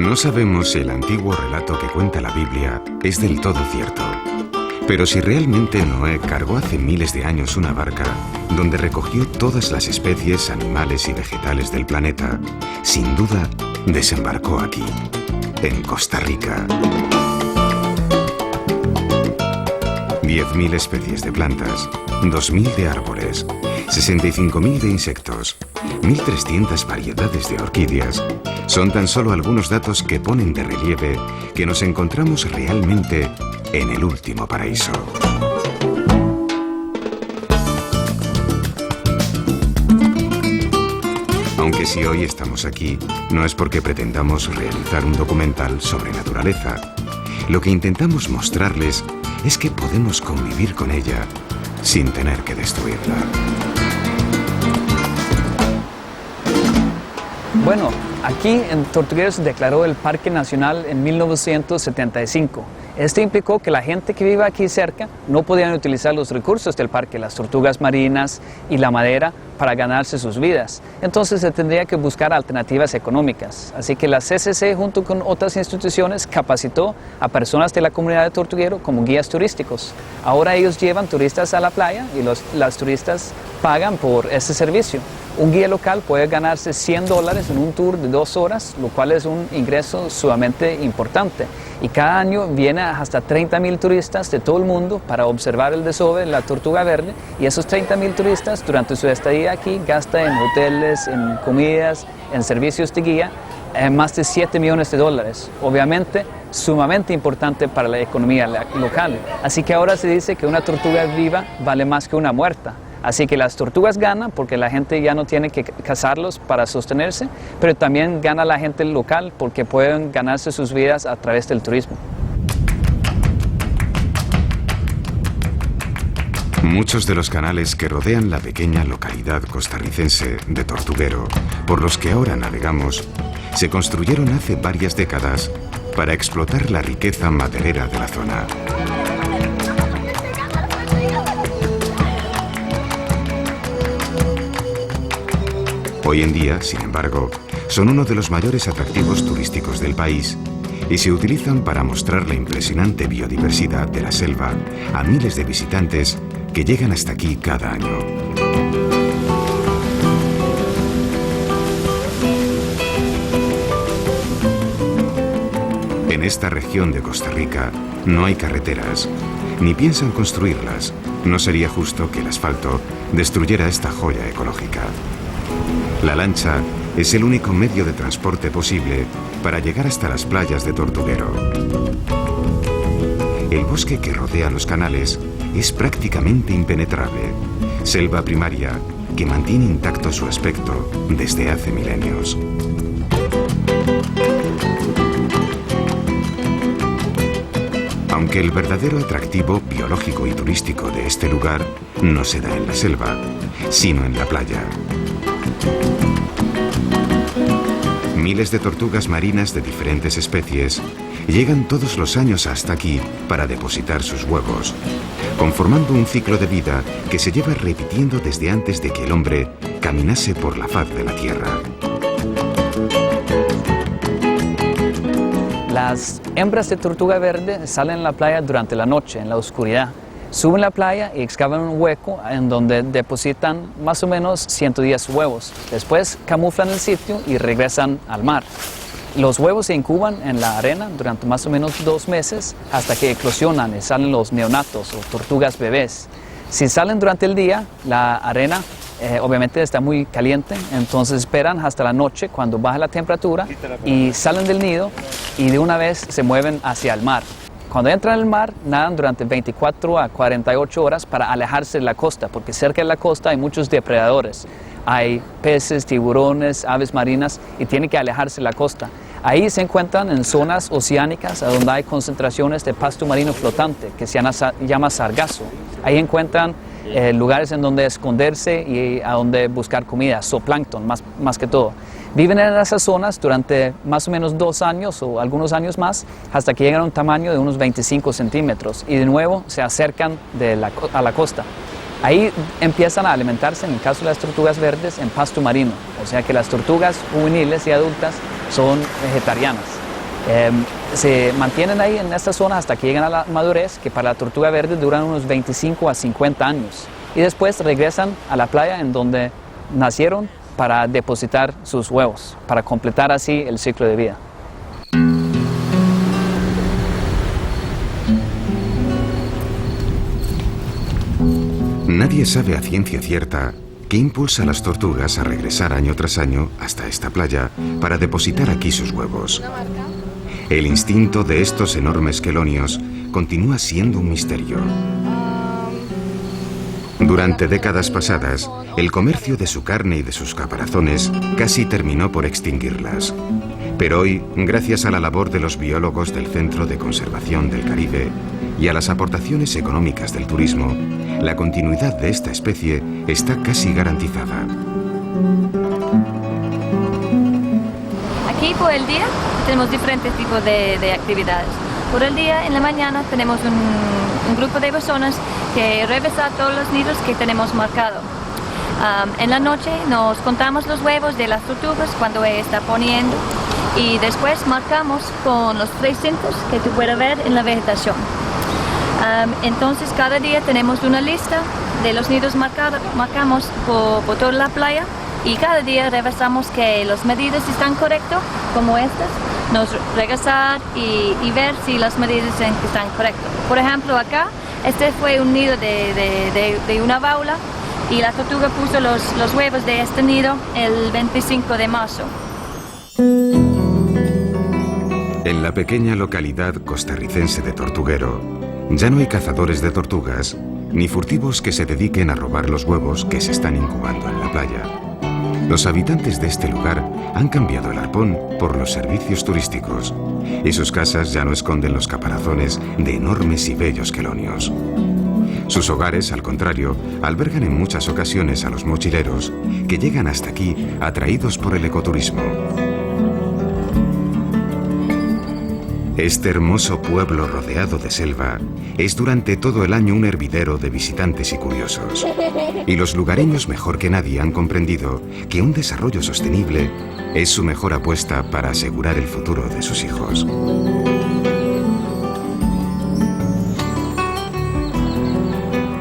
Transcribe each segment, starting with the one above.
No sabemos si el antiguo relato que cuenta la Biblia es del todo cierto. Pero si realmente Noé cargó hace miles de años una barca donde recogió todas las especies animales y vegetales del planeta, sin duda desembarcó aquí, en Costa Rica. 10.000 especies de plantas, 2.000 de árboles, 65.000 de insectos, 1.300 variedades de orquídeas, son tan solo algunos datos que ponen de relieve que nos encontramos realmente en el último paraíso. Aunque si hoy estamos aquí, no es porque pretendamos realizar un documental sobre naturaleza. Lo que intentamos mostrarles es que podemos convivir con ella sin tener que destruirla. Bueno, aquí en Tortuguero se declaró el Parque Nacional en 1975. Esto implicó que la gente que vive aquí cerca no podían utilizar los recursos del parque, las tortugas marinas y la madera, para ganarse sus vidas. Entonces se tendría que buscar alternativas económicas. Así que la CCC, junto con otras instituciones, capacitó a personas de la comunidad de Tortuguero como guías turísticos. Ahora ellos llevan turistas a la playa y las turistas pagan por ese servicio. Un guía local puede ganarse $100 en un tour de 2 horas, lo cual es un ingreso sumamente importante. Y cada año viene hasta 30.000 turistas de todo el mundo para observar el desove de la tortuga verde, y esos 30.000 turistas durante su estadía aquí gastan en hoteles, en comidas, en servicios de guía, más de $7 millones. Obviamente, sumamente importante para la economía local. Así que ahora se dice que una tortuga viva vale más que una muerta. Así que las tortugas ganan porque la gente ya no tiene que cazarlos para sostenerse, pero también gana la gente local porque pueden ganarse sus vidas a través del turismo. Muchos de los canales que rodean la pequeña localidad costarricense de Tortuguero, por los que ahora navegamos, se construyeron hace varias décadas para explotar la riqueza maderera de la zona. Hoy en día, sin embargo, son uno de los mayores atractivos turísticos del país y se utilizan para mostrar la impresionante biodiversidad de la selva a miles de visitantes que llegan hasta aquí cada año. En esta región de Costa Rica no hay carreteras, ni piensan construirlas. No sería justo que el asfalto destruyera esta joya ecológica. La lancha es el único medio de transporte posible para llegar hasta las playas de Tortuguero. El bosque que rodea los canales es prácticamente impenetrable, selva primaria que mantiene intacto su aspecto desde hace milenios. Aunque el verdadero atractivo biológico y turístico de este lugar no se da en la selva, sino en la playa. Miles de tortugas marinas de diferentes especies llegan todos los años hasta aquí para depositar sus huevos, conformando un ciclo de vida que se lleva repitiendo desde antes de que el hombre caminase por la faz de la tierra. Las hembras de tortuga verde salen a la playa durante la noche, en la oscuridad. Suben a la playa y excavan un hueco en donde depositan más o menos 110 huevos. Después camuflan el sitio y regresan al mar. Los huevos se incuban en la arena durante más o menos 2 meses hasta que eclosionan y salen los neonatos o tortugas bebés. Si salen durante el día, la arena obviamente está muy caliente, entonces esperan hasta la noche cuando baja la temperatura y salen del nido y de una vez se mueven hacia el mar. Cuando entran al mar, nadan durante 24 a 48 horas para alejarse de la costa, porque cerca de la costa hay muchos depredadores. Hay peces, tiburones, aves marinas y tienen que alejarse de la costa. Ahí se encuentran en zonas oceánicas donde hay concentraciones de pasto marino flotante que se llama sargazo. Ahí encuentran lugares en donde esconderse y a donde buscar comida, zooplancton más que todo. Viven en esas zonas durante más o menos 2 años o algunos años más, hasta que llegan a un tamaño de unos 25 centímetros y de nuevo se acercan a la costa. Ahí empiezan a alimentarse, en el caso de las tortugas verdes, en pasto marino, o sea que las tortugas juveniles y adultas son vegetarianas. Se mantienen ahí en esta zona hasta que llegan a la madurez, que para la tortuga verde duran unos 25 a 50 años. Y después regresan a la playa en donde nacieron para depositar sus huevos, para completar así el ciclo de vida. Nadie sabe a ciencia cierta qué impulsa a las tortugas a regresar año tras año hasta esta playa para depositar aquí sus huevos. El instinto de estos enormes quelonios continúa siendo un misterio. Durante décadas pasadas, el comercio de su carne y de sus caparazones casi terminó por extinguirlas. Pero hoy, gracias a la labor de los biólogos del Centro de Conservación del Caribe y a las aportaciones económicas del turismo, la continuidad de esta especie está casi garantizada. Aquí por el día tenemos diferentes tipos de actividades. Por el día, en la mañana, tenemos un grupo de personas que revisan todos los nidos que tenemos marcados. En la noche nos contamos los huevos de las tortugas cuando está poniendo y después marcamos con los 3 cintos que tú puedes ver en la vegetación. Entonces cada día tenemos una lista de los nidos marcamos por toda la playa y cada día revisamos que las medidas están correctas, como estas, nos regresar y ver si las medidas están correctas. Por ejemplo, acá, este fue un nido de una baula y la tortuga puso los huevos de este nido el 25 de marzo. En la pequeña localidad costarricense de Tortuguero, ya no hay cazadores de tortugas, ni furtivos que se dediquen a robar los huevos que se están incubando en la playa. Los habitantes de este lugar han cambiado el arpón por los servicios turísticos y sus casas ya no esconden los caparazones de enormes y bellos quelonios. Sus hogares, al contrario, albergan en muchas ocasiones a los mochileros que llegan hasta aquí atraídos por el ecoturismo. Este hermoso pueblo rodeado de selva es durante todo el año un hervidero de visitantes y curiosos. Y los lugareños mejor que nadie han comprendido que un desarrollo sostenible es su mejor apuesta para asegurar el futuro de sus hijos.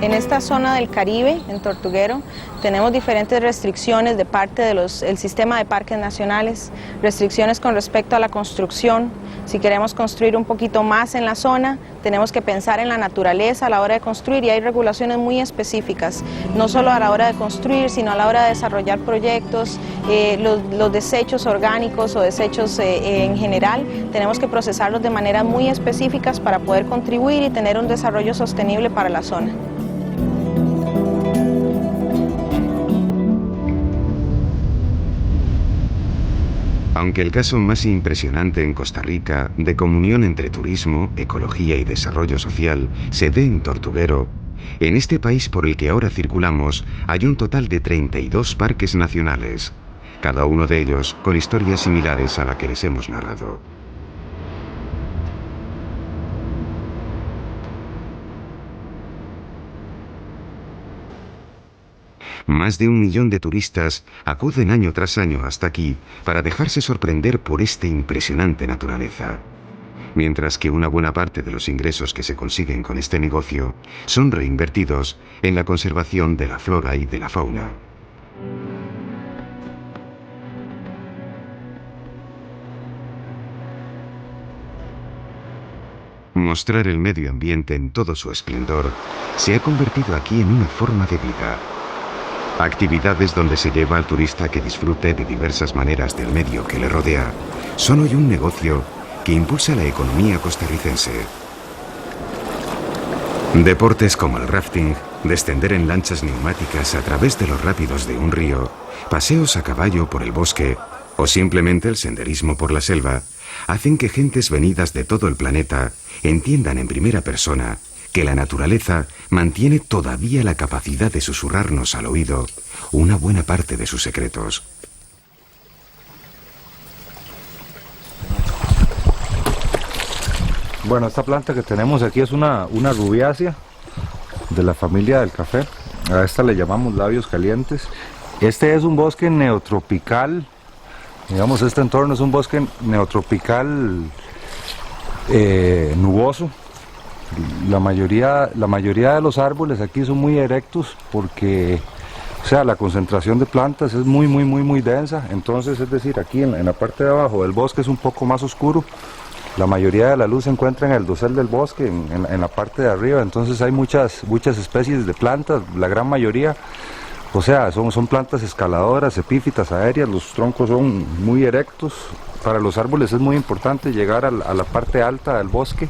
En esta zona del Caribe, en Tortuguero, tenemos diferentes restricciones de parte del sistema de parques nacionales, restricciones con respecto a la construcción. Si queremos construir un poquito más en la zona, tenemos que pensar en la naturaleza a la hora de construir y hay regulaciones muy específicas, no solo a la hora de construir, sino a la hora de desarrollar proyectos, los desechos orgánicos o desechos en general, tenemos que procesarlos de maneras muy específicas para poder contribuir y tener un desarrollo sostenible para la zona. Aunque el caso más impresionante en Costa Rica de comunión entre turismo, ecología y desarrollo social se dé en Tortuguero, en este país por el que ahora circulamos hay un total de 32 parques nacionales, cada uno de ellos con historias similares a la que les hemos narrado. Más de 1 millón de turistas acuden año tras año hasta aquí para dejarse sorprender por esta impresionante naturaleza. Mientras que una buena parte de los ingresos que se consiguen con este negocio son reinvertidos en la conservación de la flora y de la fauna. Mostrar el medio ambiente en todo su esplendor se ha convertido aquí en una forma de vida. Actividades donde se lleva al turista que disfrute de diversas maneras del medio que le rodea son hoy un negocio que impulsa la economía costarricense. Deportes como el rafting, descender en lanchas neumáticas a través de los rápidos de un río, paseos a caballo por el bosque o simplemente el senderismo por la selva hacen que gentes venidas de todo el planeta entiendan en primera persona que la naturaleza mantiene todavía la capacidad de susurrarnos al oído una buena parte de sus secretos. Bueno, esta planta que tenemos aquí es una rubiácea de la familia del café. A esta le llamamos labios calientes. Este es un bosque neotropical. Digamos, este entorno es un bosque neotropical nuboso. La mayoría de los árboles aquí son muy erectos porque, o sea, la concentración de plantas es muy densa. Entonces, es decir, aquí en la parte de abajo del bosque es un poco más oscuro. La mayoría de la luz se encuentra en el dosel del bosque, en la parte de arriba. Entonces hay muchas especies de plantas, la gran mayoría, o sea, son plantas escaladoras, epífitas, aéreas. Los troncos son muy erectos. Para los árboles es muy importante llegar a la parte alta del bosque.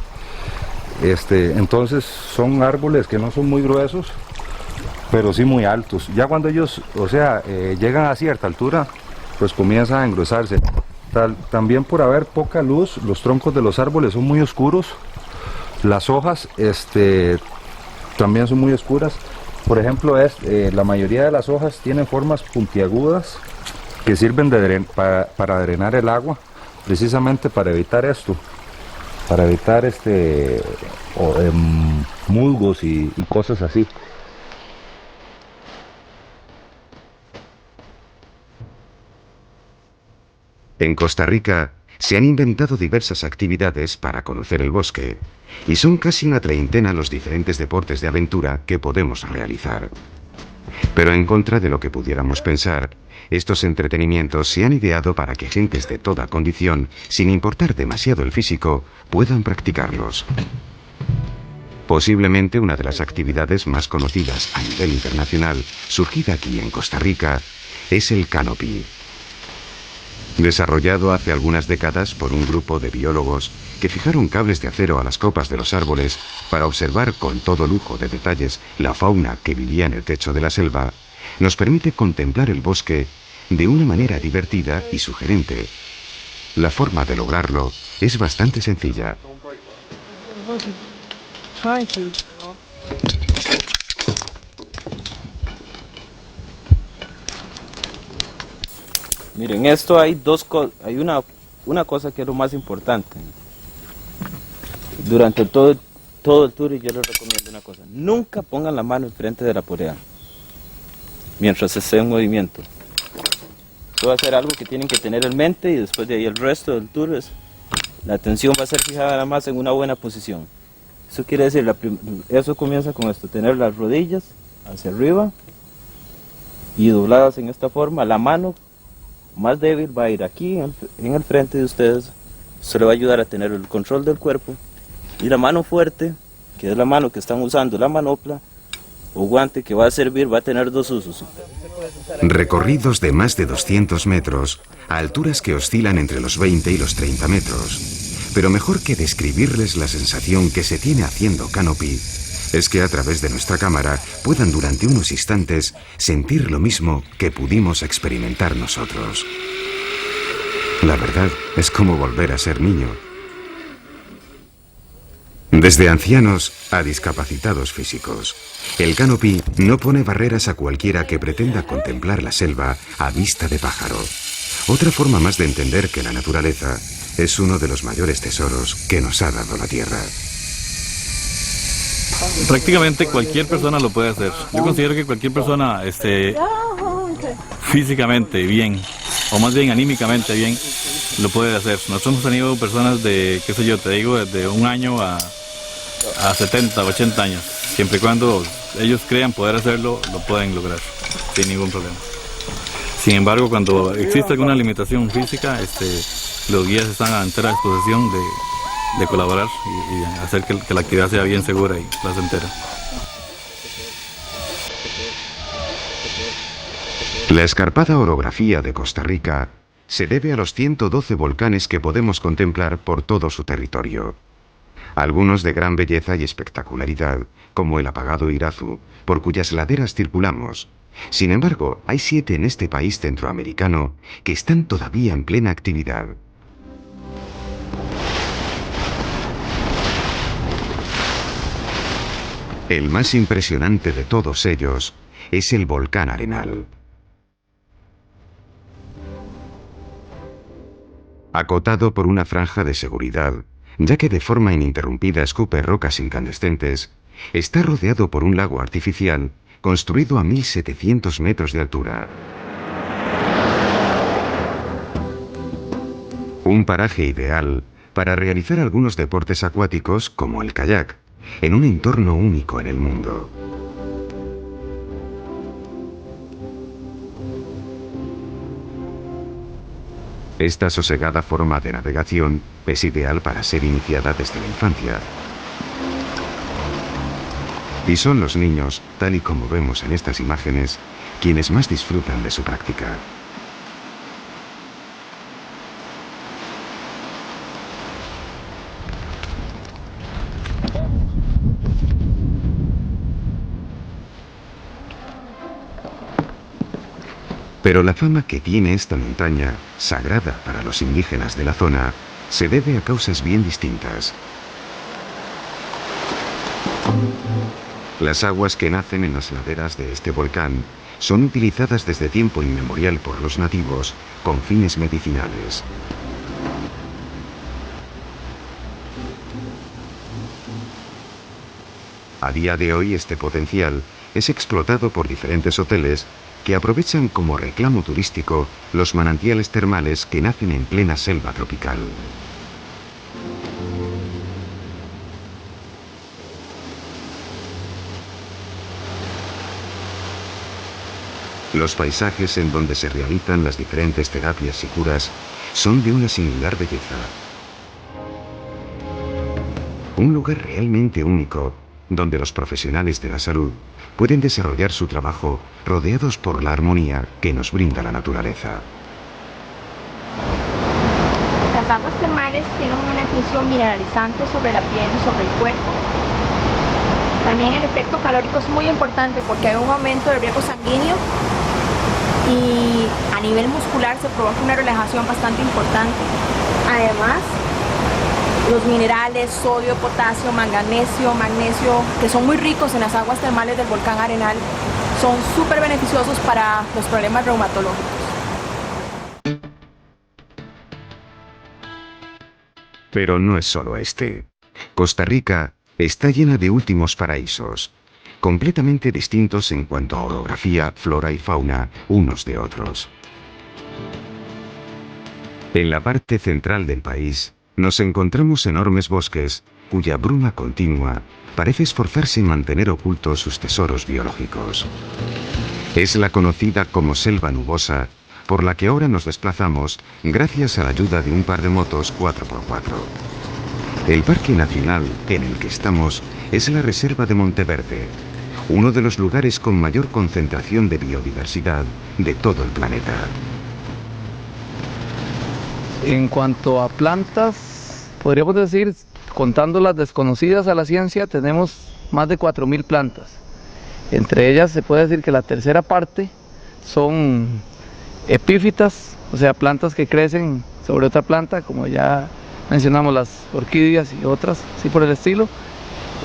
Entonces son árboles que no son muy gruesos, pero sí muy altos. Ya cuando ellos, o sea, llegan a cierta altura, pues comienzan a engrosarse. También por haber poca luz, los troncos de los árboles son muy oscuros. Las hojas también son muy oscuras. Por ejemplo, la mayoría de las hojas tienen formas puntiagudas que sirven para drenar el agua, precisamente para evitar esto. Para evitar musgos y cosas así. En Costa Rica se han inventado diversas actividades para conocer el bosque, y son casi una treintena los diferentes deportes de aventura que podemos realizar. Pero en contra de lo que pudiéramos pensar, estos entretenimientos se han ideado para que gentes de toda condición, sin importar demasiado el físico, puedan practicarlos. Posiblemente una de las actividades más conocidas a nivel internacional, surgida aquí en Costa Rica, es el canopy. Desarrollado hace algunas décadas por un grupo de biólogos que fijaron cables de acero a las copas de los árboles para observar con todo lujo de detalles la fauna que vivía en el techo de la selva, nos permite contemplar el bosque de una manera divertida y sugerente. La forma de lograrlo es bastante sencilla. Miren, esto hay una cosa que es lo más importante. Durante todo el tour yo les recomiendo una cosa. Nunca pongan la mano enfrente de la polea mientras esté en movimiento. Esto va a ser algo que tienen que tener en mente, y después de ahí el resto del tour la atención va a ser fijada nada más en una buena posición. Eso quiere decir, eso comienza con esto, tener las rodillas hacia arriba y dobladas en esta forma. La mano más débil va a ir aquí en el frente de ustedes. Eso le va a ayudar a tener el control del cuerpo. Y la mano fuerte, que es la mano que están usando, la manopla o guante, que va a servir, va a tener dos usos. Recorridos de más de 200 metros, a alturas que oscilan entre los 20 y los 30 metros. Pero mejor que describirles la sensación que se tiene haciendo canopy, es que a través de nuestra cámara puedan durante unos instantes sentir lo mismo que pudimos experimentar nosotros. La verdad es como volver a ser niño. Desde ancianos a discapacitados físicos, el canopy no pone barreras a cualquiera que pretenda contemplar la selva a vista de pájaro. Otra forma más de entender que la naturaleza es uno de los mayores tesoros que nos ha dado la Tierra. Prácticamente cualquier persona lo puede hacer. Yo considero que cualquier persona físicamente bien, o más bien anímicamente bien, lo puede hacer. Nosotros hemos tenido personas de, qué sé yo, te digo, desde 1 año a 70, 80 años. Siempre y cuando ellos crean poder hacerlo, lo pueden lograr, sin ningún problema. Sin embargo, cuando existe alguna limitación física, los guías están a entera disposición de colaborar y hacer que la actividad sea bien segura y placentera. La escarpada orografía de Costa Rica se debe a los 112 volcanes que podemos contemplar por todo su territorio. Algunos de gran belleza y espectacularidad, como el apagado Irazu, por cuyas laderas circulamos. Sin embargo, hay 7 en este país centroamericano que están todavía en plena actividad. El más impresionante de todos ellos es el volcán Arenal. Acotado por una franja de seguridad, ya que de forma ininterrumpida escupe rocas incandescentes, está rodeado por un lago artificial construido a 1700 metros de altura. Un paraje ideal para realizar algunos deportes acuáticos como el kayak, en un entorno único en el mundo. Esta sosegada forma de navegación es ideal para ser iniciada desde la infancia. Y son los niños, tal y como vemos en estas imágenes, quienes más disfrutan de su práctica. Pero la fama que tiene esta montaña, sagrada para los indígenas de la zona, se debe a causas bien distintas. Las aguas que nacen en las laderas de este volcán son utilizadas desde tiempo inmemorial por los nativos con fines medicinales. A día de hoy este potencial es explotado por diferentes hoteles que aprovechan como reclamo turístico los manantiales termales que nacen en plena selva tropical. Los paisajes en donde se realizan las diferentes terapias y curas son de una singular belleza. Un lugar realmente único, donde los profesionales de la salud pueden desarrollar su trabajo rodeados por la armonía que nos brinda la naturaleza. Las aguas termales tienen una función mineralizante sobre la piel y sobre el cuerpo. También el efecto calórico es muy importante porque hay un aumento del riego sanguíneo y a nivel muscular se provoca una relajación bastante importante. Además, los minerales, sodio, potasio, manganesio, magnesio, que son muy ricos en las aguas termales del volcán Arenal, son súper beneficiosos para los problemas reumatológicos. Pero no es solo este. Costa Rica está llena de últimos paraísos, completamente distintos en cuanto a orografía, flora y fauna unos de otros. En la parte central del país, nos encontramos enormes bosques, cuya bruma continua parece esforzarse en mantener ocultos sus tesoros biológicos. Es la conocida como selva nubosa, por la que ahora nos desplazamos gracias a la ayuda de un par de motos 4x4. El Parque Nacional en el que estamos es la Reserva de Monteverde, uno de los lugares con mayor concentración de biodiversidad de todo el planeta. En cuanto a plantas, podríamos decir, contando las desconocidas a la ciencia, tenemos más de 4000 plantas. Entre ellas se puede decir que la tercera parte son epífitas, o sea, plantas que crecen sobre otra planta, como ya mencionamos las orquídeas y otras, así por el estilo.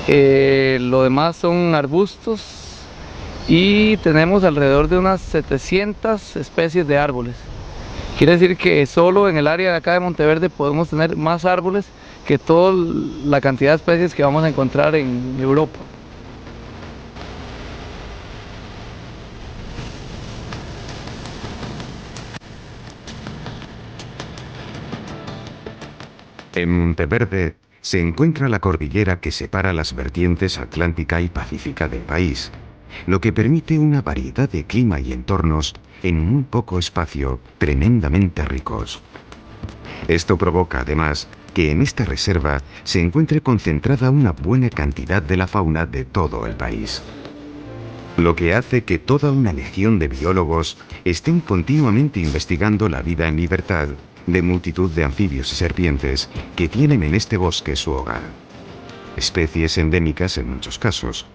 Lo demás son arbustos y tenemos alrededor de unas 700 especies de árboles. Quiere decir que solo en el área de acá de Monteverde podemos tener más árboles que toda la cantidad de especies que vamos a encontrar en Europa. En Monteverde se encuentra la cordillera que separa las vertientes atlántica y pacífica del país, lo que permite una variedad de clima y entornos en muy poco espacio tremendamente ricos. Esto provoca además que en esta reserva se encuentre concentrada una buena cantidad de la fauna de todo el país, lo que hace que toda una legión de biólogos estén continuamente investigando la vida en libertad de multitud de anfibios y serpientes que tienen en este bosque su hogar. Especies endémicas en muchos casos,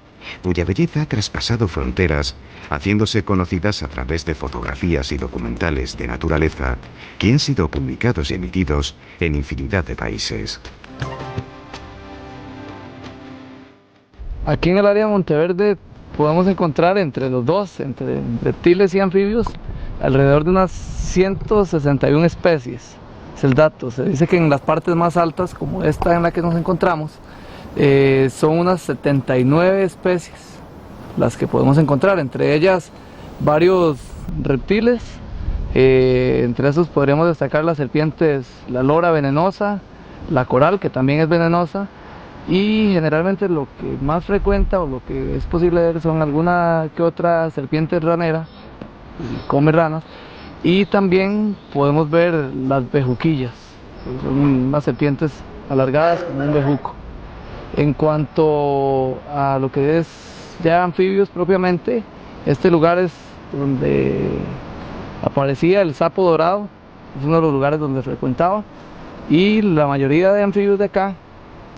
cuya belleza ha traspasado fronteras, haciéndose conocidas a través de fotografías y documentales de naturaleza que han sido publicados y emitidos en infinidad de países. Aquí en el área de Monteverde podemos encontrar entre los dos, entre reptiles y anfibios, alrededor de unas 161 especies. Es el dato. Se dice que en las partes más altas, como esta en la que nos encontramos, son unas 79 especies las que podemos encontrar, entre ellas varios reptiles, entre esos podríamos destacar las serpientes, la lora venenosa, la coral, que también es venenosa, y generalmente lo que más frecuenta o lo que es posible ver son alguna que otra serpiente ranera, come ranas, y también podemos ver las bejuquillas, que son unas serpientes alargadas como un bejuco. En cuanto a lo que es ya anfibios propiamente, este lugar es donde aparecía el sapo dorado, es uno de los lugares donde frecuentaba, y la mayoría de anfibios de acá,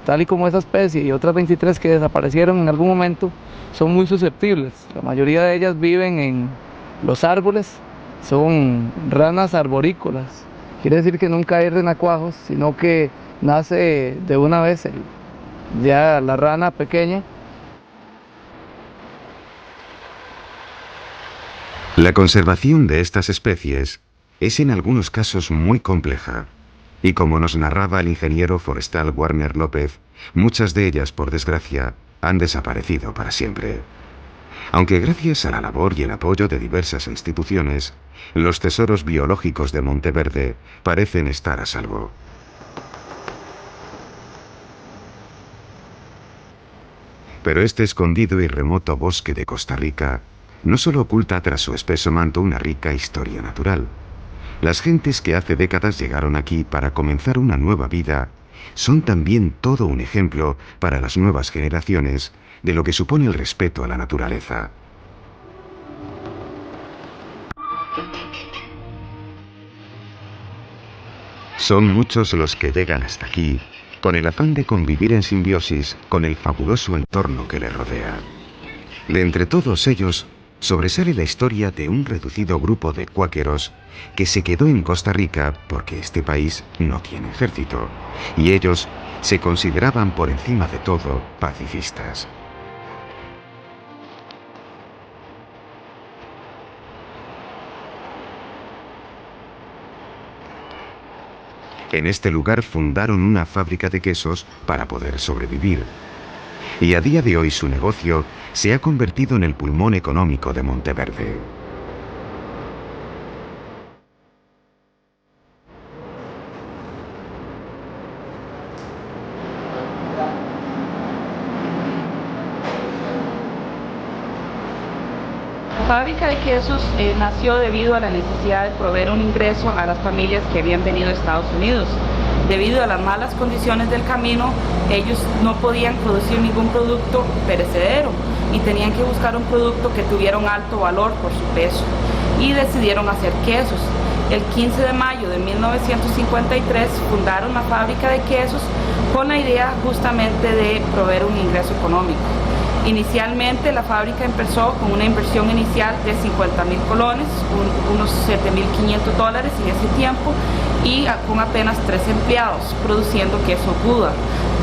tal y como esa especie y otras 23 que desaparecieron en algún momento, son muy susceptibles. La mayoría de ellas viven en los árboles, son ranas arborícolas, quiere decir que nunca hay renacuajos, sino que nace de una vez ya la rana pequeña. La conservación de estas especies es en algunos casos muy compleja, y como nos narraba el ingeniero forestal Warner López, muchas de ellas, por desgracia, han desaparecido para siempre. Aunque gracias a la labor y el apoyo de diversas instituciones, los tesoros biológicos de Monteverde parecen estar a salvo. Pero este escondido y remoto bosque de Costa Rica no solo oculta tras su espeso manto una rica historia natural. Las gentes que hace décadas llegaron aquí para comenzar una nueva vida son también todo un ejemplo para las nuevas generaciones de lo que supone el respeto a la naturaleza. Son muchos los que llegan hasta aquí con el afán de convivir en simbiosis con el fabuloso entorno que les rodea. De entre todos ellos, sobresale la historia de un reducido grupo de cuáqueros que se quedó en Costa Rica porque este país no tiene ejército, y ellos se consideraban por encima de todo pacifistas. En este lugar fundaron una fábrica de quesos para poder sobrevivir. Y a día de hoy su negocio se ha convertido en el pulmón económico de Monteverde. La fábrica de quesos nació debido a la necesidad de proveer un ingreso a las familias que habían venido a Estados Unidos. Debido a las malas condiciones del camino, ellos no podían producir ningún producto perecedero y tenían que buscar un producto que tuviera un alto valor por su peso, y decidieron hacer quesos. El 15 de mayo de 1953 fundaron la fábrica de quesos con la idea justamente de proveer un ingreso económico. Inicialmente la fábrica empezó con una inversión inicial de 50,000 colones, unos $7,500 en ese tiempo, y con apenas 3 empleados, produciendo queso Gouda.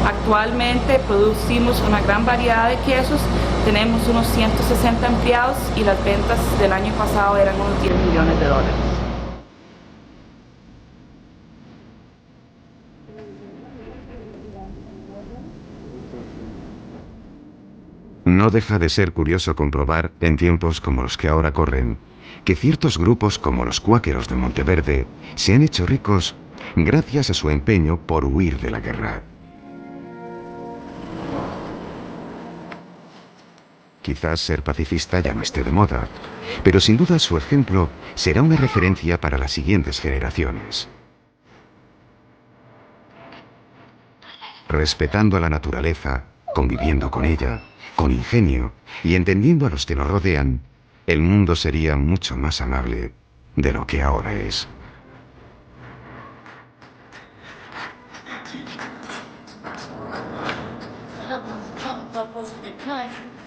Actualmente producimos una gran variedad de quesos, tenemos unos 160 empleados y las ventas del año pasado eran unos $10 millones. No deja de ser curioso comprobar, en tiempos como los que ahora corren, que ciertos grupos como los cuáqueros de Monteverde se han hecho ricos gracias a su empeño por huir de la guerra. Quizás ser pacifista ya no esté de moda, pero sin duda su ejemplo será una referencia para las siguientes generaciones. Respetando a la naturaleza, conviviendo con ella, con ingenio y entendiendo a los que nos rodean, el mundo sería mucho más amable de lo que ahora es. That was a good time.